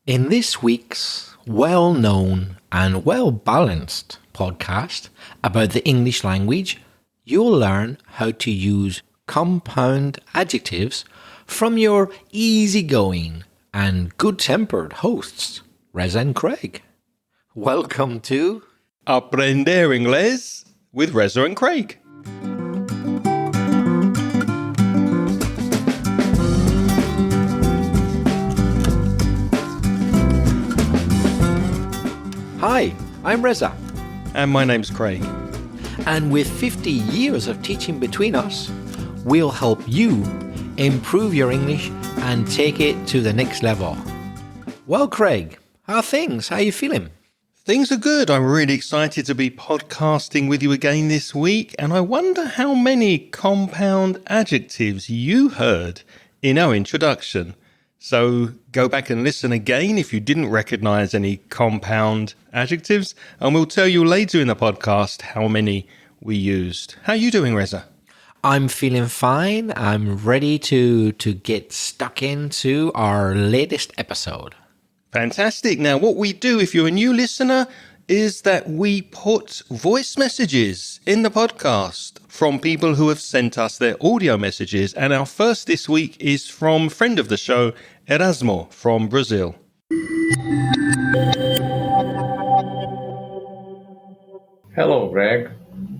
In this week's well-known and well-balanced podcast about the English language, you'll learn how to use compound adjectives from your easygoing and good-tempered hosts, Reza and Craig. Welcome to Aprender Inglés with Reza and Craig. Hi, I'm Reza. And my name's Craig. And with 50 years of teaching between us, we'll help you improve your English and take it to the next level. Well, Craig, how are things? How are you feeling? Things are good. I'm really excited to be podcasting with you again this week, and I wonder how many compound adjectives you heard in our introduction. So go back and listen again if you didn't recognize any compound adjectives, and we'll tell you later in the podcast how many we used. How are you doing, Reza? I'm feeling fine. I'm ready to get stuck into our latest episode. Fantastic. Now, what we do, if you're a new listener, is that we put voice messages in the podcast from people who have sent us their audio messages. And our first this week is from friend of the show, Erasmo from Brazil. Hello, Greg.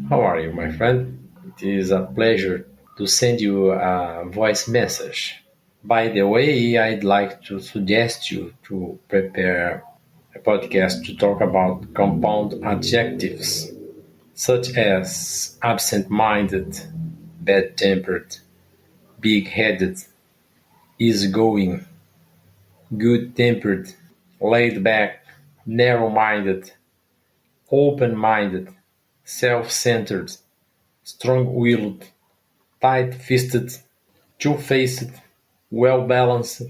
How are you, my friend? It is a pleasure to send you a voice message. By the way, I'd like to suggest you to prepare a podcast to talk about compound adjectives, such as absent-minded, bad-tempered, big-headed, easygoing, good-tempered, laid-back, narrow-minded, open-minded, self-centered, strong-willed, tight-fisted, two-faced, well-balanced,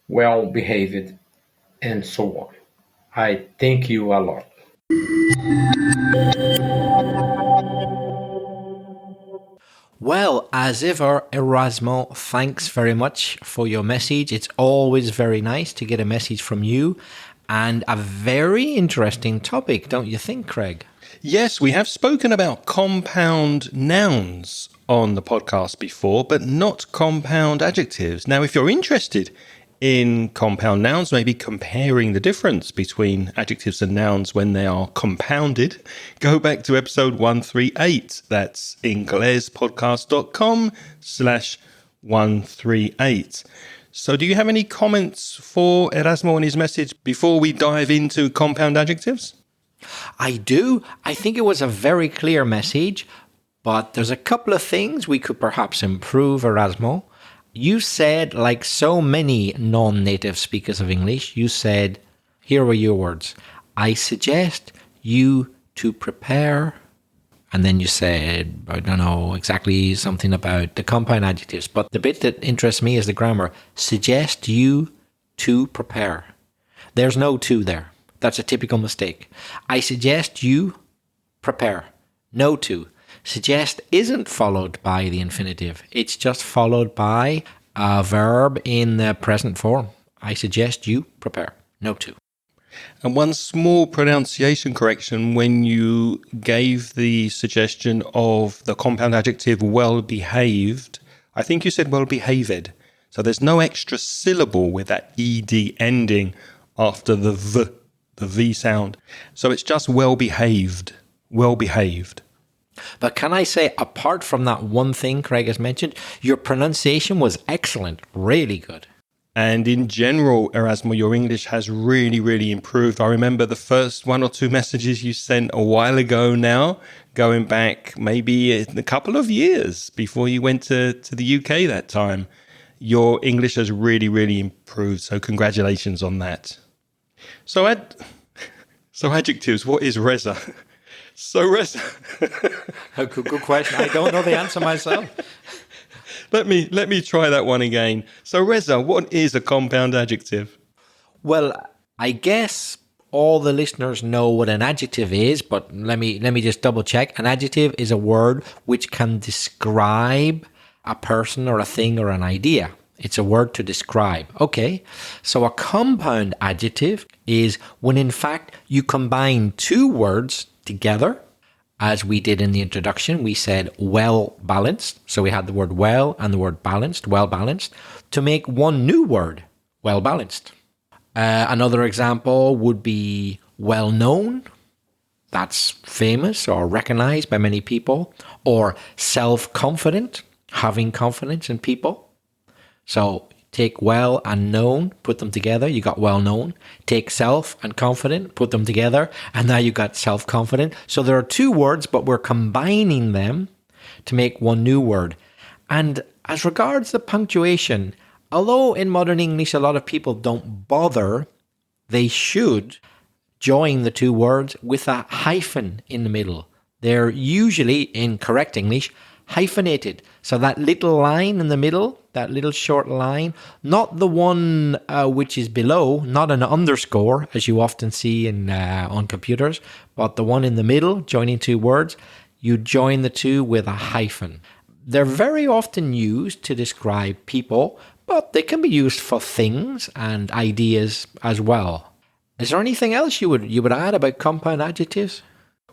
well-behaved, and so on. I thank you a lot. Well, as ever, Erasmo, thanks very much for your message. It's always very nice to get a message from you, and a very interesting topic, don't you think, Craig? Yes, we have spoken about compound nouns on the podcast before, but not compound adjectives. Now, if you're interested in compound nouns, maybe comparing the difference between adjectives and nouns when they are compounded, go back to episode 138. That's inglespodcast.com/138. So do you have any comments for Erasmo and his message before we dive into compound adjectives? I do. I think it was a very clear message, but there's a couple of things we could perhaps improve, Erasmo. You said, like so many non-native speakers of English, you said, here were your words, I suggest you to prepare, and then you said, I don't know exactly something about the compound adjectives, but the bit that interests me is the grammar. Suggest you to prepare. There's no to there. That's a typical mistake. I suggest you prepare. No to. Suggest isn't followed by the infinitive. It's just followed by a verb in the present form. I suggest you prepare. No to. And one small pronunciation correction when you gave the suggestion of the compound adjective well-behaved. I think you said well-behaved. So there's no extra syllable with that ed ending after the V sound. So it's just well-behaved. Well-behaved. But can I say, apart from that one thing Craig has mentioned, your pronunciation was excellent, really good. And in general, Erasmo, your English has really, really improved. I remember the first one or two messages you sent a while ago now, going back maybe a couple of years before you went to the UK that time. Your English has really, really improved. So congratulations on that. So adjectives, what is Reza? So Reza. Good question. I don't know the answer myself. Let me try that one again. So Reza, what is a compound adjective? Well, I guess all the listeners know what an adjective is, but let me just double check. An adjective is a word which can describe a person or a thing or an idea. It's a word to describe. Okay, so a compound adjective is when in fact you combine two words together. As we did in the introduction, we said well balanced. So we had the word well and the word balanced, well balanced, to make one new word, well balanced. Another example would be well known. That's famous or recognized by many people. Or self-confident, having confidence in people. So take well and known, put them together, you got well known. Take self and confident, put them together, and now you got self-confident. So there are two words, but we're combining them to make one new word. And as regards the punctuation, although in modern English a lot of people don't bother, they should join the two words with a hyphen in the middle. They're usually, in correct English, hyphenated. So that little line in the middle, that little short line, not the one which is below, not an underscore, as you often see on computers, but the one in the middle, joining two words, you join the two with a hyphen. They're very often used to describe people, but they can be used for things and ideas as well. Is there anything else you would add about compound adjectives?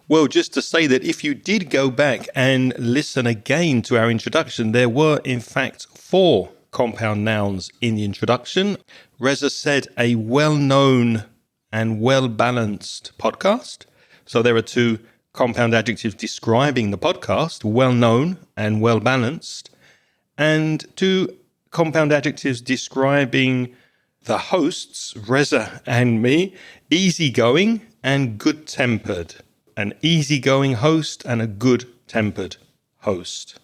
Well, just to say that if you did go back and listen again to our introduction, there were in fact 4 compound nouns in the introduction. Reza said a well-known and well-balanced podcast. So there are 2 compound adjectives describing the podcast, well-known and well-balanced, and 2 compound adjectives describing the hosts, Reza and me, easygoing and good-tempered. An easygoing host and a good-tempered host.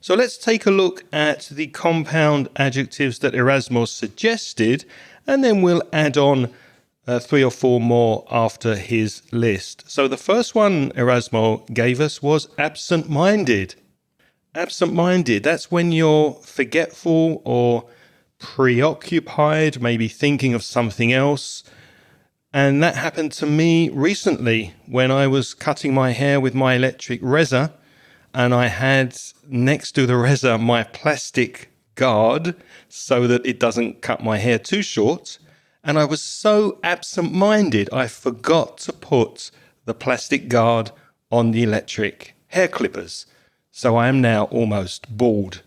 So let's take a look at the compound adjectives that Erasmus suggested, and then we'll add on 3 or 4 more after his list. So the first one Erasmus gave us was absent-minded. Absent-minded, that's when you're forgetful or preoccupied, maybe thinking of something else. And that happened to me recently when I was cutting my hair with my electric Reza, and I had next to the Reza my plastic guard so that it doesn't cut my hair too short. And I was so absent-minded, I forgot to put the plastic guard on the electric hair clippers. So I am now almost bald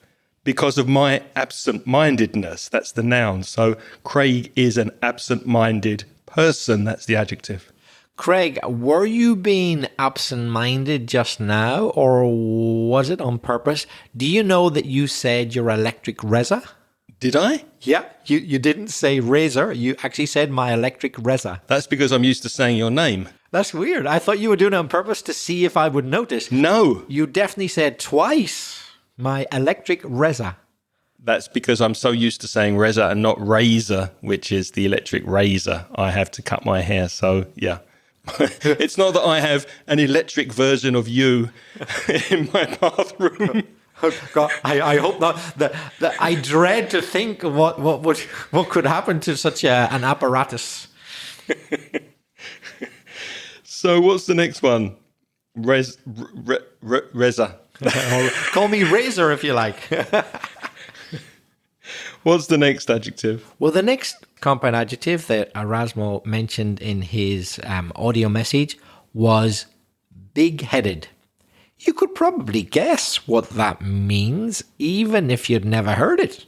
because of my absent-mindedness. That's the noun. So Craig is an absent-minded person, that's the adjective. Craig, were you being absent-minded just now, or was it on purpose? Do you know that you said your electric Reza? Did I? Yeah, you didn't say razor, you actually said my electric Reza. That's because I'm used to saying your name. That's weird. I thought you were doing it on purpose to see if I would notice. No. You definitely said twice, my electric Reza. That's because I'm so used to saying Reza and not razor, which is the electric razor I have to cut my hair. So, yeah. It's not that I have an electric version of you in my bathroom. Oh, God, I hope not. I dread to think what could happen to such an apparatus. So what's the next one? Reza. Call me Razor if you like. What's the next adjective? Well, the next compound adjective that Erasmo mentioned in his audio message was big-headed. You could probably guess what that means, even if you'd never heard it.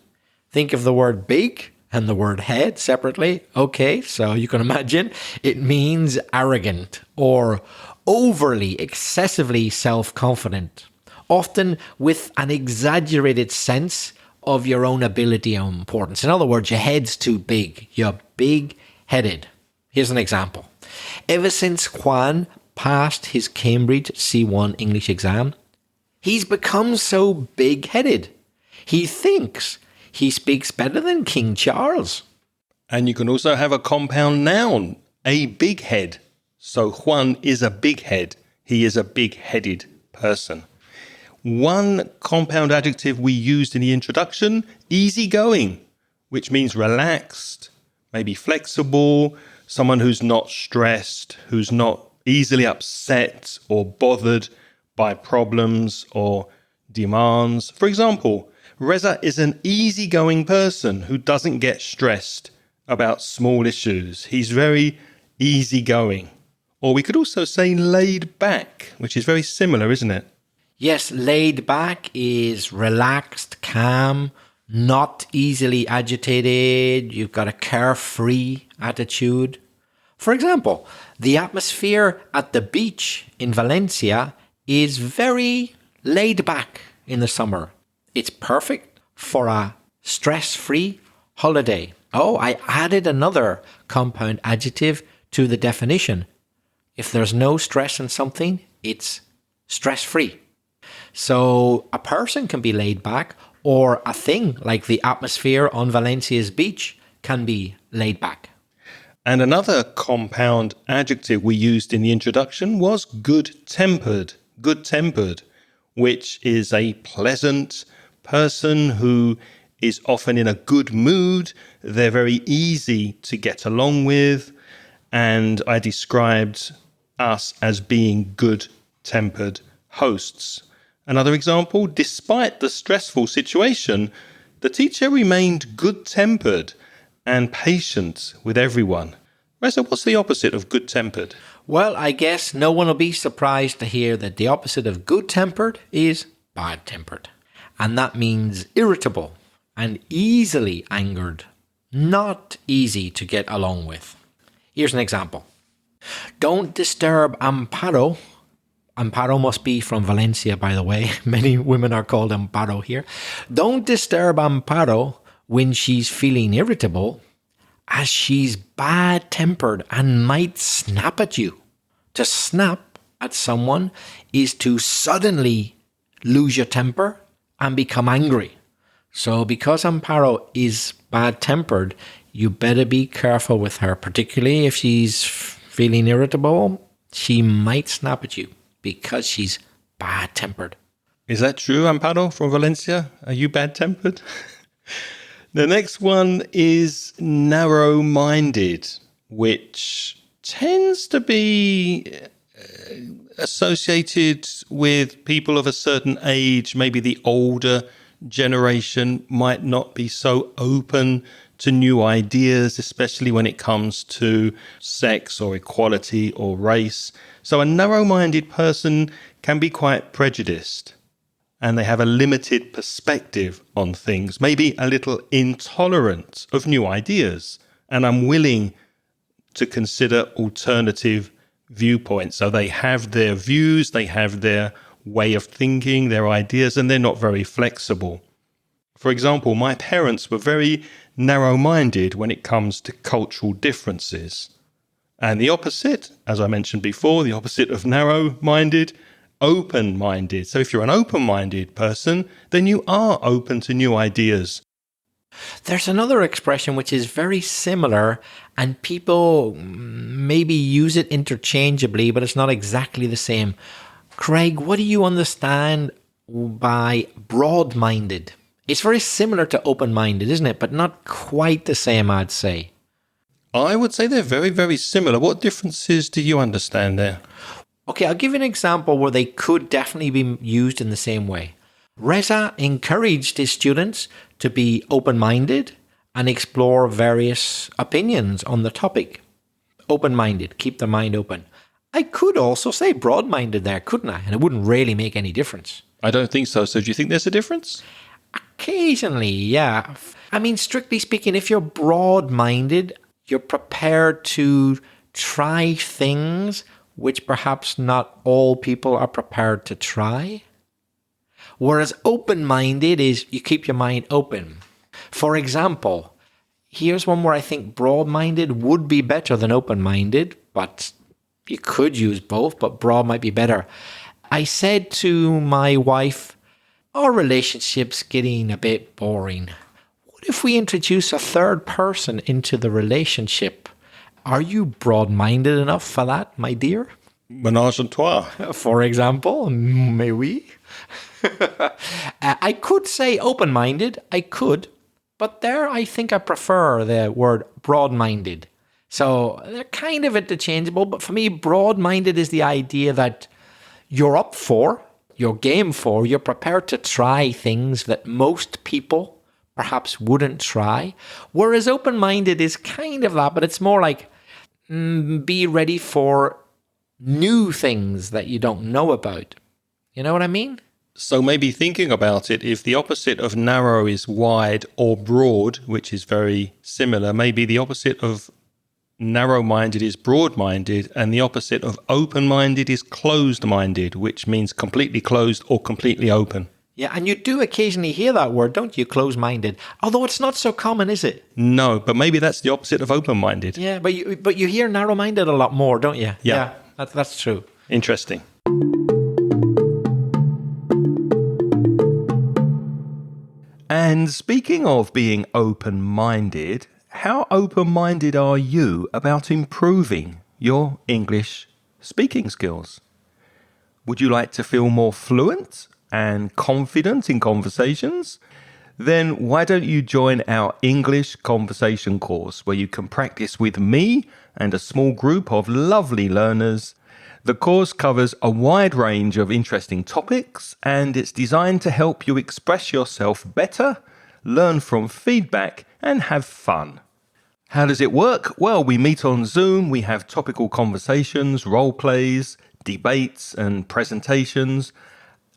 Think of the word big and the word head separately. Okay, so you can imagine it means arrogant or overly, excessively self-confident, often with an exaggerated sense of your own ability and importance. In other words, your head's too big. You're big-headed. Here's an example. Ever since Juan passed his Cambridge C1 English exam, he's become so big-headed. He thinks he speaks better than King Charles. And you can also have a compound noun, a big head. So Juan is a big head. He is a big-headed person. One compound adjective we used in the introduction, easygoing, which means relaxed, maybe flexible, someone who's not stressed, who's not easily upset or bothered by problems or demands. For example, Reza is an easygoing person who doesn't get stressed about small issues. He's very easygoing. Or we could also say laid back, which is very similar, isn't it? Yes, laid back is relaxed, calm, not easily agitated. You've got a carefree attitude. For example, the atmosphere at the beach in Valencia is very laid back in the summer. It's perfect for a stress-free holiday. Oh, I added another compound adjective to the definition. If there's no stress in something, it's stress-free. So a person can be laid back, or a thing like the atmosphere on Valencia's beach can be laid back. And another compound adjective we used in the introduction was good-tempered. Good-tempered, which is a pleasant person who is often in a good mood. They're very easy to get along with. And I described us as being good-tempered hosts. Another example, despite the stressful situation, the teacher remained good-tempered and patient with everyone. Reza, what's the opposite of good-tempered? Well, I guess no one will be surprised to hear that the opposite of good-tempered is bad-tempered. And that means irritable and easily angered, not easy to get along with. Here's an example. Don't disturb Amparo. Amparo must be from Valencia, by the way. Many women are called Amparo here. Don't disturb Amparo when she's feeling irritable, as she's bad-tempered and might snap at you. To snap at someone is to suddenly lose your temper and become angry. So because Amparo is bad-tempered, you better be careful with her, particularly if she's feeling irritable. She might snap at you because she's bad-tempered. Is that true, Amparo from Valencia? Are you bad-tempered? The next one is narrow-minded, which tends to be associated with people of a certain age. Maybe the older generation might not be so open to new ideas, especially when it comes to sex or equality or race. So a narrow-minded person can be quite prejudiced, and they have a limited perspective on things, maybe a little intolerant of new ideas and unwilling to consider alternative viewpoints. So they have their views, they have their way of thinking, their ideas, and they're not very flexible. For example, my parents were very narrow-minded when it comes to cultural differences. And the opposite, as I mentioned before, the opposite of narrow-minded, open-minded. So if you're an open-minded person, then you are open to new ideas. There's another expression which is very similar, and people maybe use it interchangeably, but it's not exactly the same. Craig, what do you understand by broad-minded? It's very similar to open-minded, isn't it? But not quite the same, I'd say. I would say they're very, very similar. What differences do you understand there? Okay, I'll give you an example where they could definitely be used in the same way. Reza encouraged his students to be open-minded and explore various opinions on the topic. Open-minded, keep their mind open. I could also say broad-minded there, couldn't I? And it wouldn't really make any difference. I don't think so. So do you think there's a difference? Occasionally, yeah. I mean, strictly speaking, if you're broad-minded, you're prepared to try things which perhaps not all people are prepared to try. Whereas open-minded is you keep your mind open. For example, here's one where I think broad-minded would be better than open-minded, but you could use both, but broad might be better. I said to my wife, our relationship's getting a bit boring. What if we introduce a third person into the relationship? Are you broad-minded enough for that, my dear? Ménage à trois. For example, may we? I could say open-minded, I could, but there I think I prefer the word broad-minded. So they're kind of interchangeable, but for me, broad-minded is the idea that you're up for, you're game for. You're prepared to try things that most people perhaps wouldn't try. Whereas open-minded is kind of that, but it's more like be ready for new things that you don't know about. You know what I mean? So maybe thinking about it, if the opposite of narrow is wide or broad, which is very similar, maybe the opposite of narrow-minded is broad-minded, and the opposite of open-minded is closed-minded, which means completely closed or completely open. Yeah, and you do occasionally hear that word, don't you? Closed-minded. Although it's not so common, is it? No, but maybe that's the opposite of open-minded. Yeah, but you hear narrow-minded a lot more, don't you? Yeah. That's true. Interesting. And speaking of being open-minded, how open-minded are you about improving your English speaking skills? Would you like to feel more fluent and confident in conversations? Then why don't you join our English conversation course where you can practice with me and a small group of lovely learners. The course covers a wide range of interesting topics and it's designed to help you express yourself better, learn from feedback and have fun. How does it work? Well, we meet on Zoom, we have topical conversations, role plays, debates and presentations.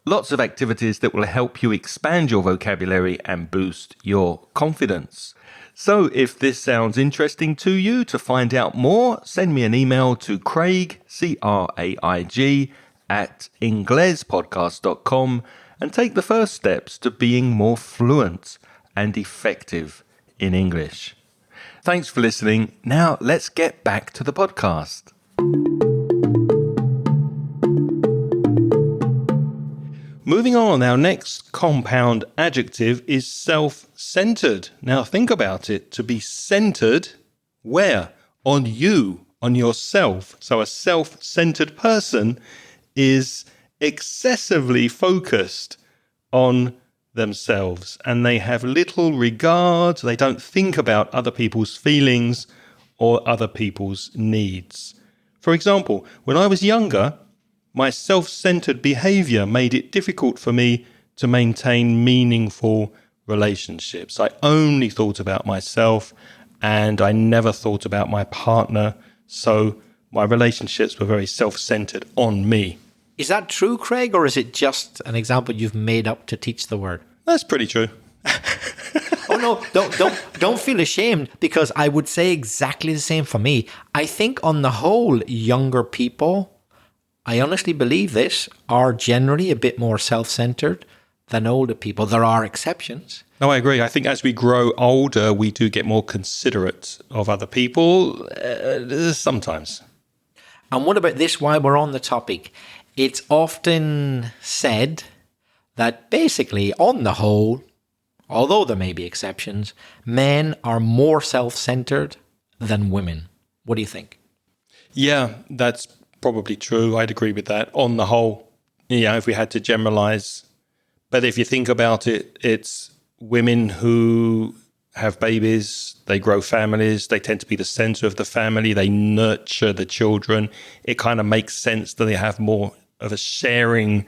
Lots of activities that will help you expand your vocabulary and boost your confidence. So if this sounds interesting to you, to find out more, send me an email to Craig, Craig, @inglespodcast.com and take the first steps to being more fluent and effective in English. Thanks for listening. Now let's get back to the podcast. Moving on, our next compound adjective is self-centered. Now think about it. To be centered, where? On you, on yourself. So a self-centered person is excessively focused on themselves and they have little regard. They don't think about other people's feelings or other people's needs. For example, when I was younger, my self-centered behavior made it difficult for me to maintain meaningful relationships. I only thought about myself and I never thought about my partner. So my relationships were very self-centered on me. Is that true, Craig, or is it just an example you've made up to teach the word? That's pretty true. Oh no, don't feel ashamed, because I would say exactly the same for me. I think on the whole, younger people, I honestly believe this, are generally a bit more self-centered than older people. There are exceptions. No, I agree. I think as we grow older, we do get more considerate of other people, sometimes. And what about this, while we're on the topic? It's often said that basically, on the whole, although there may be exceptions, men are more self-centered than women. What do you think? Yeah, that's probably true. I'd agree with that. On the whole, yeah, if we had to generalize. But if you think about it, it's women who have babies, they grow families, they tend to be the center of the family, they nurture the children. It kind of makes sense that they have more of a sharing,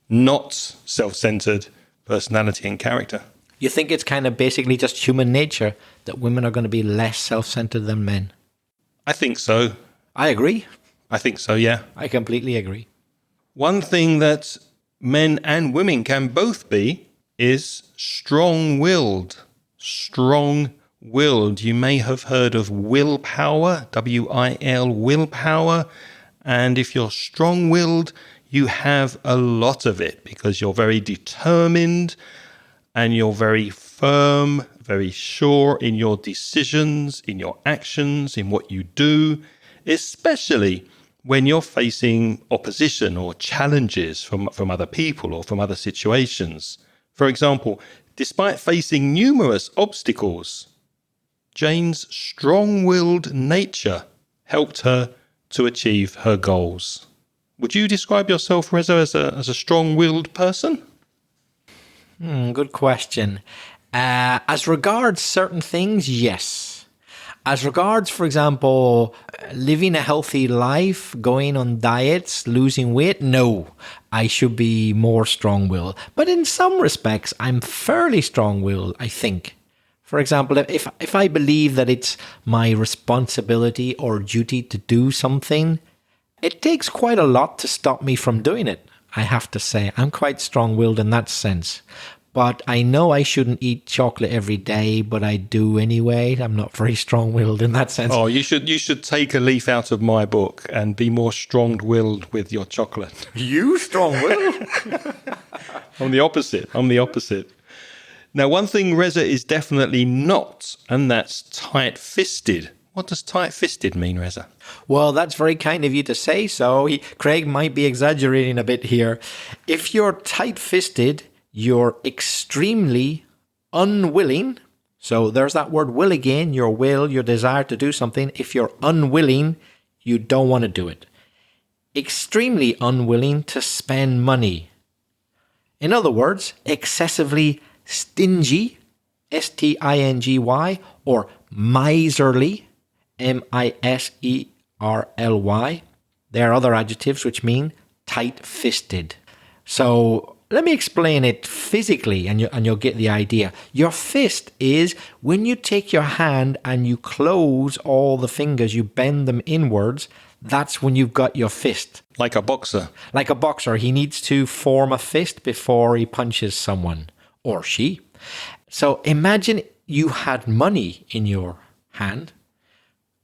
not self-centered personality and character. You think it's kind of basically just human nature that women are going to be less self-centered than men? I think so. I agree. I think so, yeah. I completely agree. One thing that men and women can both be is strong-willed. Strong-willed. You may have heard of willpower, W-I-L, willpower. And if you're strong-willed, you have a lot of it because you're very determined and you're very firm, very sure in your decisions, in your actions, in what you do, especially when you're facing opposition or challenges from other people or from other situations. For example, despite facing numerous obstacles, Jane's strong-willed nature helped her to achieve her goals. Would you describe yourself, Reza, as a strong-willed person? Good question. As regards certain things, yes. As regards, for example, living a healthy life, going on diets, losing weight, no, I should be more strong-willed. But in some respects, I'm fairly strong-willed, I think. For example, if I believe that it's my responsibility or duty to do something, it takes quite a lot to stop me from doing it, I have to say. I'm quite strong-willed in that sense. But I know I shouldn't eat chocolate every day, but I do anyway. I'm not very strong-willed in that sense. Oh, you should take a leaf out of my book and be more strong-willed with your chocolate. You strong-willed? I'm the opposite. Now, one thing Reza is definitely not, and that's tight-fisted. What does tight-fisted mean, Reza? Well, that's very kind of you to say so. Craig might be exaggerating a bit here. If you're tight-fisted, you're extremely unwilling. So there's that word will again, your will, your desire to do something. If you're unwilling, you don't want to do it. Extremely unwilling to spend money. In other words, excessively stingy, S-T-I-N-G-Y, or miserly, M-I-S-E-R-L-Y. There are other adjectives which mean tight-fisted. So let me explain it physically and you'll get the idea. Your fist is when you take your hand and you close all the fingers, you bend them inwards, that's when you've got your fist. Like a boxer. Like a boxer, he needs to form a fist before he punches someone. Or she. So imagine you had money in your hand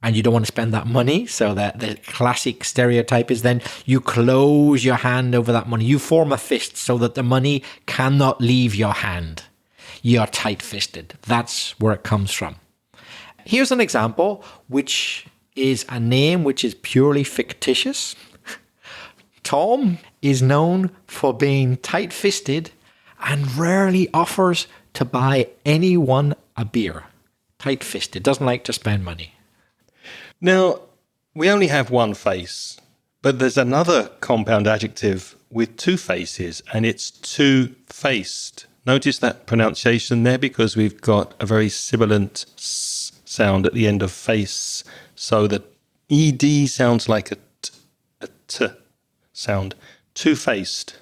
and you don't want to spend that money. So that the classic stereotype is then you close your hand over that money. You form a fist so that the money cannot leave your hand. You're tight-fisted. That's where it comes from. Here's an example, which is a name which is purely fictitious. Tom is known for being tight-fisted and rarely offers to buy anyone a beer. Tight-fisted, doesn't like to spend money. Now, we only have one face, but there's another compound adjective with two faces, and it's two-faced. Notice that pronunciation there because we've got a very sibilant s sound at the end of face, so the ed sounds like a t sound. Two-faced.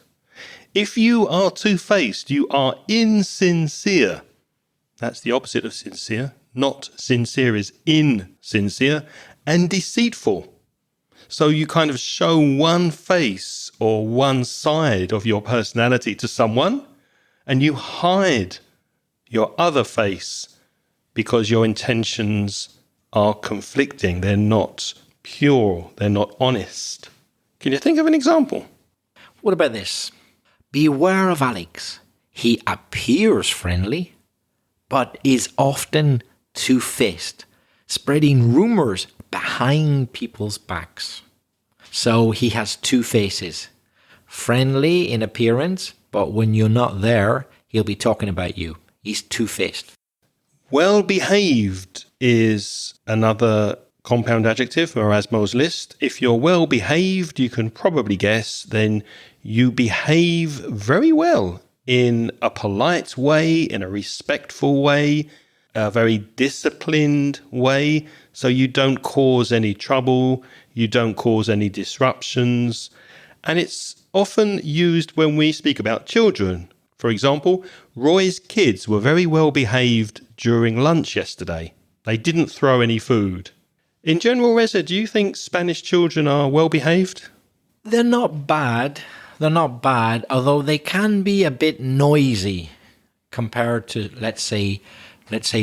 If you are two-faced, you are insincere. That's the opposite of sincere. Not sincere is insincere, and deceitful. So you kind of show one face or one side of your personality to someone, and you hide your other face because your intentions are conflicting. They're not pure. They're not honest. Can you think of an example? What about this? Beware of Alex. He appears friendly, but is often two-faced, spreading rumors behind people's backs. So he has two faces. Friendly in appearance, but when you're not there, he'll be talking about you. He's two-faced. Well-behaved is another compound adjective for Erasmo's list. If you're well-behaved, you can probably guess, then you behave very well in a polite way, in a respectful way, a very disciplined way, so you don't cause any trouble, you don't cause any disruptions. And it's often used when we speak about children. For example, Roy's kids were very well behaved during lunch yesterday. They didn't throw any food. In general, Reza, do you think Spanish children are well behaved? They're not bad. They're not bad, although they can be a bit noisy compared to, let's say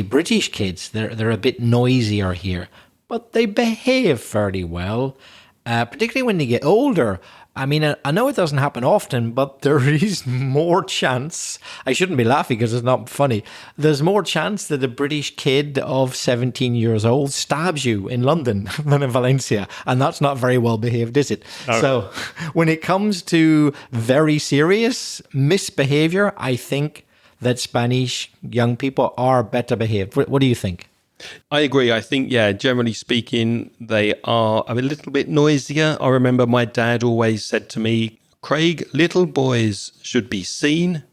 British kids. They're a bit noisier here, but they behave fairly well, particularly when they get older. I mean, I know it doesn't happen often, but there is more chance. I shouldn't be laughing because it's not funny. There's more chance that a British kid of 17 years old stabs you in London than in Valencia. And that's not very well behaved, is it? No. So when it comes to very serious misbehavior, I think that Spanish young people are better behaved. What do you think? I agree. I think, generally speaking, they are a little bit noisier. I remember my dad always said to me, Craig, little boys should be seen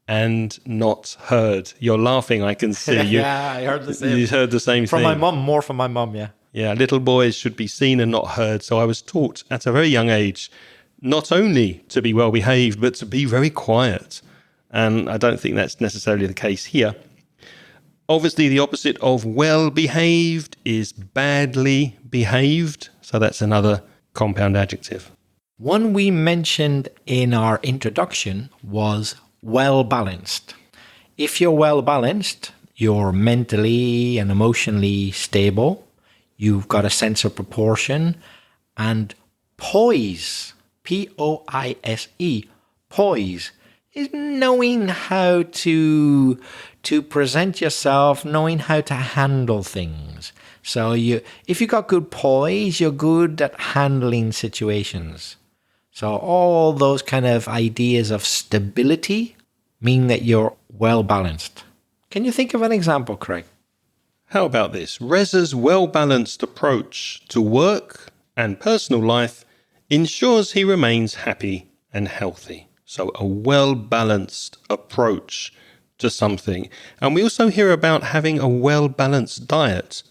and not heard. You're laughing, I can see. Yeah, I heard the same. You heard the same from thing. More from my mum, yeah. Yeah, little boys should be seen and not heard. So I was taught at a very young age not only to be well behaved, but to be very quiet. And I don't think that's necessarily the case here. Obviously, the opposite of well behaved is badly behaved. So that's another compound adjective. One we mentioned in our introduction was well balanced. If you're well balanced, you're mentally and emotionally stable. You've got a sense of proportion and poise. Poise. Poise is knowing how to present yourself, knowing how to handle things. So if you got good poise, you're good at handling situations. So all those kind of ideas of stability mean that you're well balanced. Can you think of an example, Craig? How about this? Reza's well-balanced approach to work and personal life ensures he remains happy and healthy. So a well-balanced approach to something. And we also hear about having a well-balanced diet.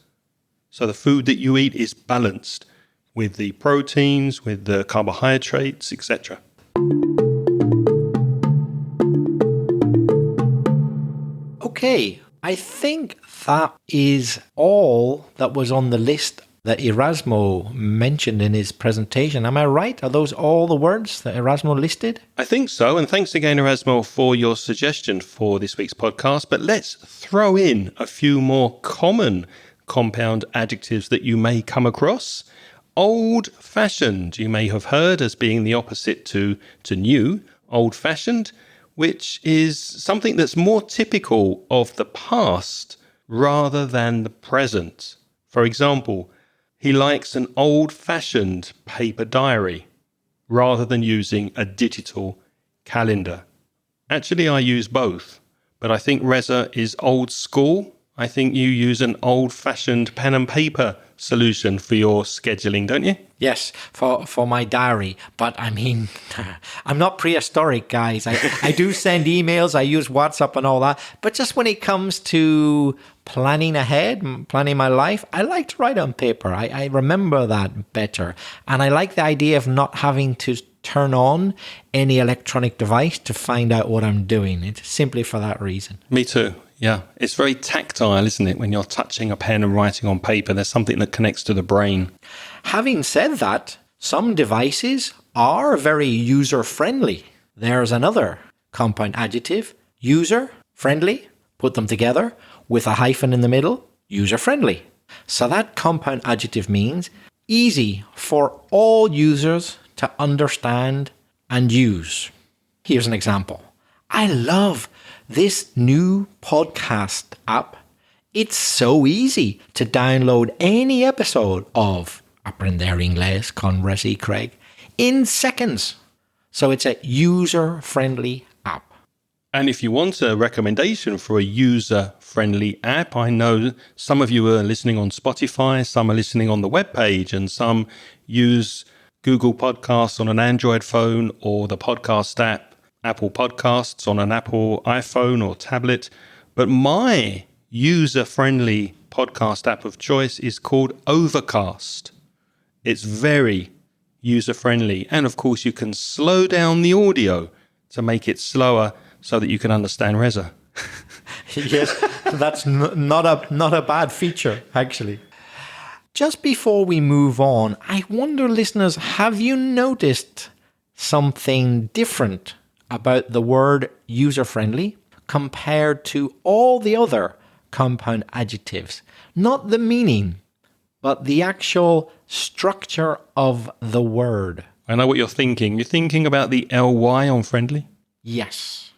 So the food that you eat is balanced with the proteins, with the carbohydrates, etc. Okay, I think that is all that was on the list that Erasmo mentioned in his presentation. Am I right? Are those all the words that Erasmo listed? I think so. And thanks again, Erasmo, for your suggestion for this week's podcast. But let's throw in a few more common compound adjectives that you may come across. Old-fashioned, you may have heard as being the opposite to new, old-fashioned, which is something that's more typical of the past rather than the present. For example, he likes an old-fashioned paper diary rather than using a digital calendar. Actually, I use both, but I think Reza is old school. I think you use an old-fashioned pen and paper solution for your scheduling, don't you? Yes, for my diary. But I mean, I'm not prehistoric, guys. I do send emails, I use WhatsApp and all that. But just when it comes to planning ahead, planning my life, I like to write on paper. I remember that better. And I like the idea of not having to turn on any electronic device to find out what I'm doing. It's simply for that reason. Me too. Yeah, it's very tactile, isn't it? When you're touching a pen and writing on paper, there's something that connects to the brain. Having said that, some devices are very user-friendly. There's another compound adjective, user-friendly. Put them together with a hyphen in the middle, user-friendly. So that compound adjective means easy for all users to understand and use. Here's an example. I love this new podcast app. It's so easy to download any episode of Aprender Inglés con Reza y Craig in seconds. So it's a user-friendly app. And if you want a recommendation for a user-friendly app, I know some of you are listening on Spotify, some are listening on the webpage, and some use Google Podcasts on an Android phone or the podcast app, Apple Podcasts on an Apple iPhone or tablet. But my user-friendly podcast app of choice is called Overcast. It's very user-friendly. And of course, you can slow down the audio to make it slower so that you can understand Reza. Yes, that's not a bad feature, actually. Just before we move on, I wonder, listeners, have you noticed something different about the word user-friendly compared to all the other compound adjectives? Not the meaning, but the actual structure of the word. I know what you're thinking. You're thinking about the ly on friendly? Yes.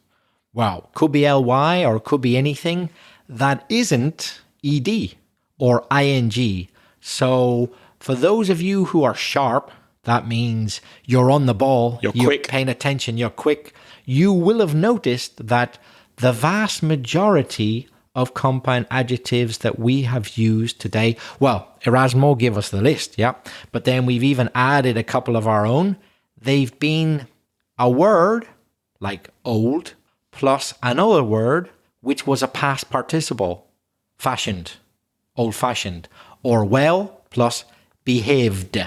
Well, could be ly or could be anything that isn't ed or ing. So for those of you who are sharp, that means you're on the ball, you're quick, paying attention, you're quick. You will have noticed that the vast majority of compound adjectives that we have used today, well, Erasmo gave us the list, yeah, but then we've even added a couple of our own. They've been a word like old plus another word which was a past participle, fashioned, old-fashioned, or well plus behaved.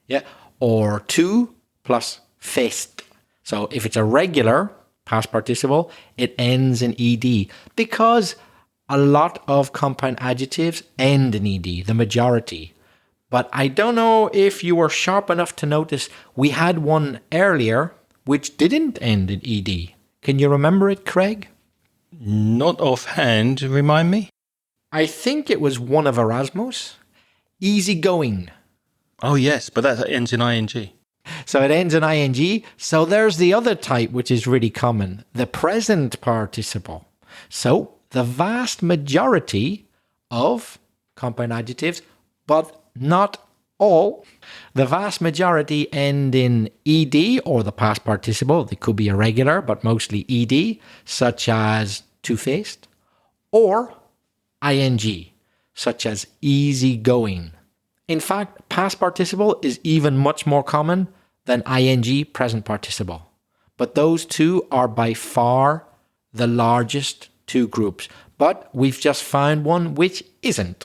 Yeah. Or to plus faced. So if it's a regular past participle, it ends in ed because a lot of compound adjectives end in ed, the majority. But I don't know if you were sharp enough to notice we had one earlier which didn't end in ed. Can you remember it, Craig? Not offhand, remind me. I think it was one of Erasmus. Easygoing. Oh, yes, but that ends in ing. So it ends in ing. So there's the other type, which is really common, the present participle. So the vast majority of compound adjectives, but not all, the vast majority end in ed or the past participle. They could be irregular, but mostly ed, such as two-faced, or ing, such as easygoing. In fact, past participle is even much more common than ing, present participle. But those two are by far the largest two groups. But we've just found one which isn't.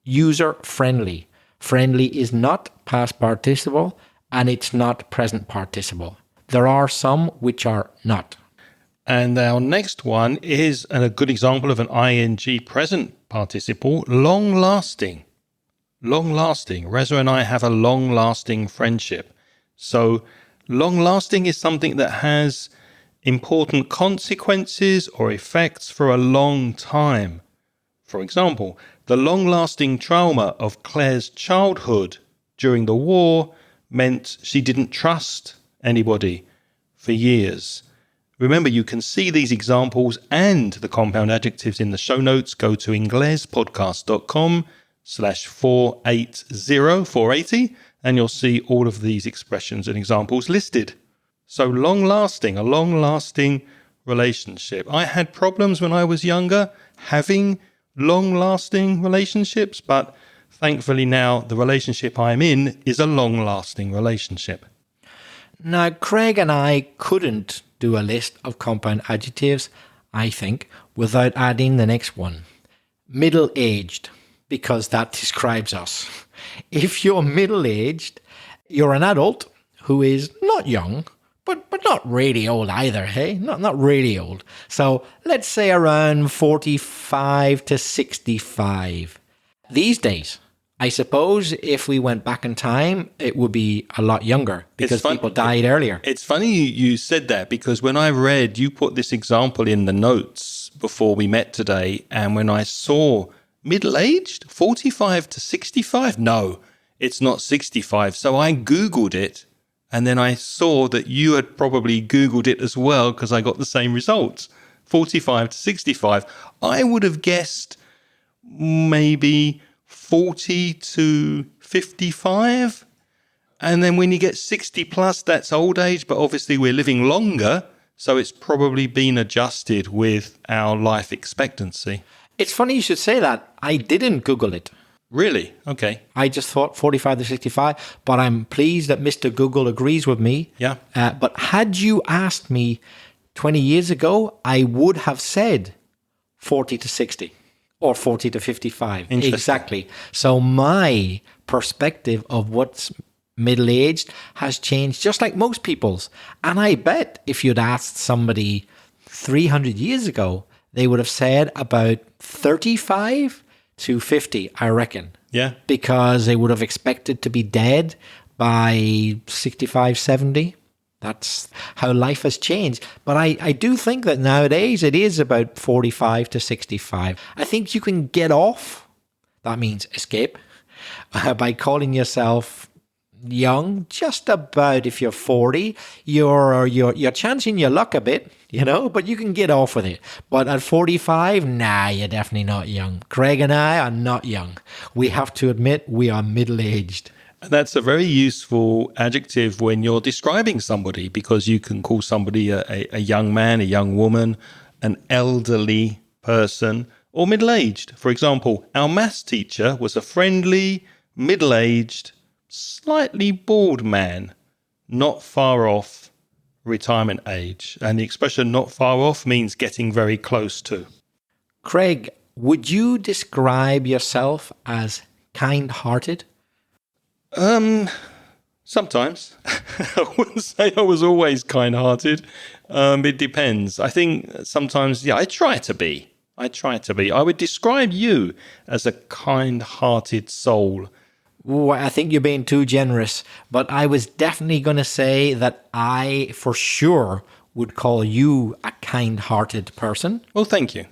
User-friendly. Friendly is not past participle and it's not present participle. There are some which are not. And our next one is a good example of an ing present participle, long-lasting. Long-lasting. Reza and I have a long-lasting friendship. So long-lasting is something that has important consequences or effects for a long time. For example, the long-lasting trauma of Claire's childhood during the war meant she didn't trust anybody for years. Remember, you can see these examples and the compound adjectives in the show notes. Go to inglespodcast.com/480, and you'll see all of these expressions and examples listed. So long-lasting, a long-lasting relationship. I had problems when I was younger having long-lasting relationships, but thankfully now the relationship I'm in is a long-lasting relationship. Now, Craig and I couldn't do a list of compound adjectives, I think, without adding the next one. Middle-aged, because that describes us. If you're middle-aged, you're an adult who is not young, but not really old either, hey? Not really old. So let's say around 45 to 65. These days, I suppose if we went back in time, it would be a lot younger because people died earlier. It's funny you said that because when I read, you put this example in the notes before we met today, and when I saw middle-aged, 45 to 65, no, it's not 65. So I Googled it. And then I saw that you had probably Googled it as well because I got the same results, 45 to 65. I would have guessed maybe 40 to 55. And then when you get 60 plus, that's old age. But obviously we're living longer. So it's probably been adjusted with our life expectancy. It's funny you should say that. I didn't Google it. Really? Okay. I just thought 45 to 65, but I'm pleased that Mr. Google agrees with me. Yeah. But had you asked me 20 years ago, I would have said 40 to 60 or 40 to 55. Exactly. So my perspective of what's middle-aged has changed just like most people's. And I bet if you'd asked somebody 300 years ago, they would have said about 35 to 50, I reckon. Yeah. Because they would have expected to be dead by 65, 70. That's how life has changed. But I do think that nowadays it is about 45 to 65. I think you can get off, that means escape, by calling yourself young, just about if you're 40, you're chancing your luck a bit, but you can get off with it. But at 45, nah, you're definitely not young. Craig and I are not young. We have to admit we are middle-aged. And that's a very useful adjective when you're describing somebody because you can call somebody a young man, a young woman, an elderly person, or middle-aged. For example, our maths teacher was a friendly, middle-aged, slightly bald man, not far off retirement age. And the expression not far off means getting very close to. Craig, would you describe yourself as kind-hearted? Sometimes. I wouldn't say I was always kind-hearted. It depends. I think sometimes, I try to be. I would describe you as a kind-hearted soul. Ooh, I think you're being too generous, but I was definitely going to say that I, for sure, would call you a kind-hearted person. Well, thank you.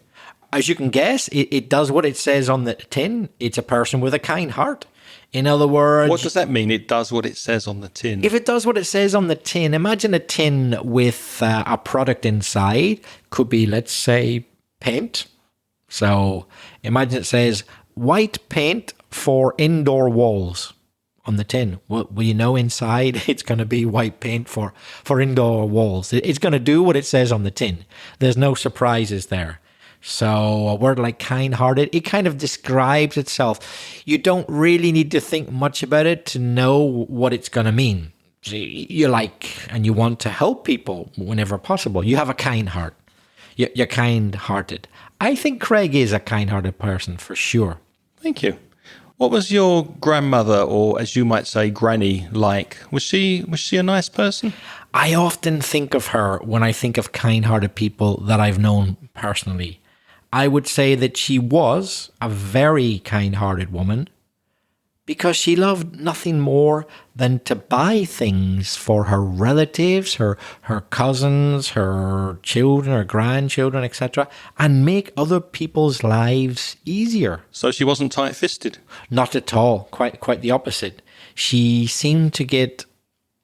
As you can guess, it does what it says on the tin. It's a person with a kind heart. In other words... What does that mean? It does what it says on the tin. If it does what it says on the tin, imagine a tin with a product inside. Could be, let's say, paint. So imagine it says, white paint for indoor walls on the tin. Well, you know inside it's going to be white paint for indoor walls. It's going to do what it says on the tin. There's no surprises there. So a word like kind-hearted, it kind of describes itself. You don't really need to think much about it to know what it's going to mean. You like and you want to help people whenever possible. You have a kind heart. You're kind-hearted. I think Craig is a kind-hearted person for sure. Thank you. What was your grandmother, or as you might say, granny, like? Was she a nice person? I often think of her when I think of kind-hearted people that I've known personally. I would say that she was a very kind-hearted woman because she loved nothing more than to buy things for her relatives, her cousins, her children, her grandchildren, etc., and make other people's lives easier. So she wasn't tight-fisted? Not at all. Quite the opposite. She seemed to get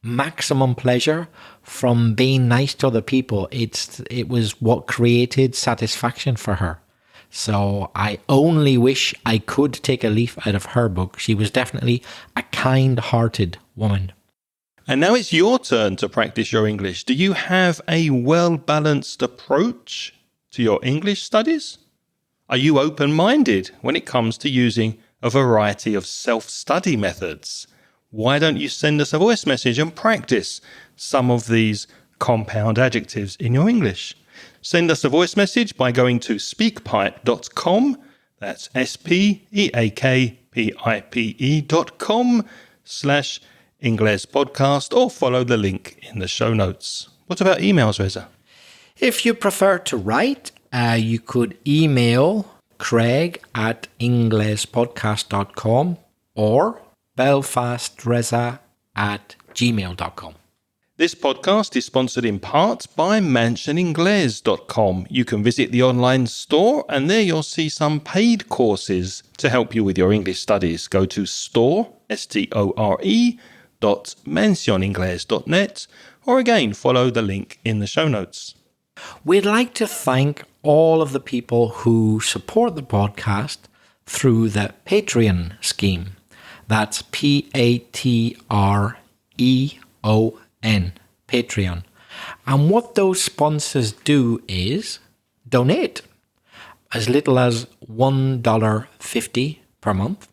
maximum pleasure from being nice to other people. It was what created satisfaction for her. So I only wish I could take a leaf out of her book. She was definitely a kind-hearted woman. And now it's your turn to practice your English. Do you have a well-balanced approach to your English studies? Are you open-minded when it comes to using a variety of self-study methods? Why don't you send us a voice message and practice some of these compound adjectives in your English? Send us a voice message by going to speakpipe.com. That's speakpipe.com/Ingles podcast, or follow the link in the show notes. What about emails, Reza? If you prefer to write, you could email craig@inglespodcast.com or belfastreza@gmail.com. This podcast is sponsored in part by mansioningles.com. You can visit the online store and there you'll see some paid courses to help you with your English studies. Go to store.mansioningles.net, or again, follow the link in the show notes. We'd like to thank all of the people who support the podcast through the Patreon scheme. That's Patreon, Patreon. And what those sponsors do is donate as little as $1.50 per month.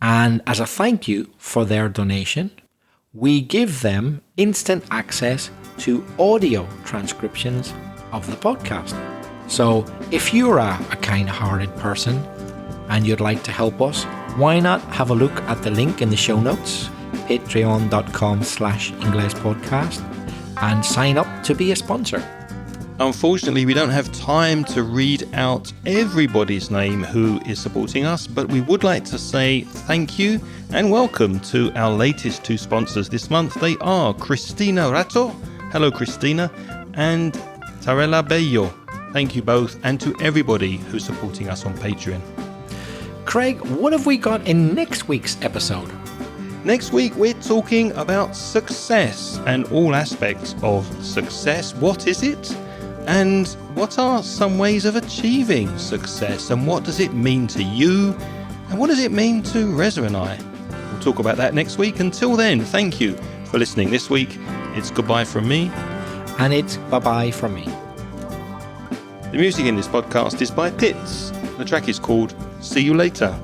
And as a thank you for their donation, we give them instant access to audio transcriptions of the podcast. So if you're a kind-hearted person and you'd like to help us, why not have a look at the link in the show notes, patreon.com/Ingles podcast, and sign up to be a sponsor. Unfortunately, we don't have time to read out everybody's name who is supporting us, but we would like to say thank you and welcome to our latest two sponsors this month. They are Cristina Rato, hello Cristina, and Tarela Bello. Thank you both, and to everybody who's supporting us on Patreon. Craig, what have we got in next week's episode? Next week, we're talking about success and all aspects of success. What is it? And what are some ways of achieving success? And what does it mean to you? And what does it mean to Reza and I? We'll talk about that next week. Until then, thank you for listening this week. It's goodbye from me. And it's bye-bye from me. The music in this podcast is by Pitts. The track is called See You Later.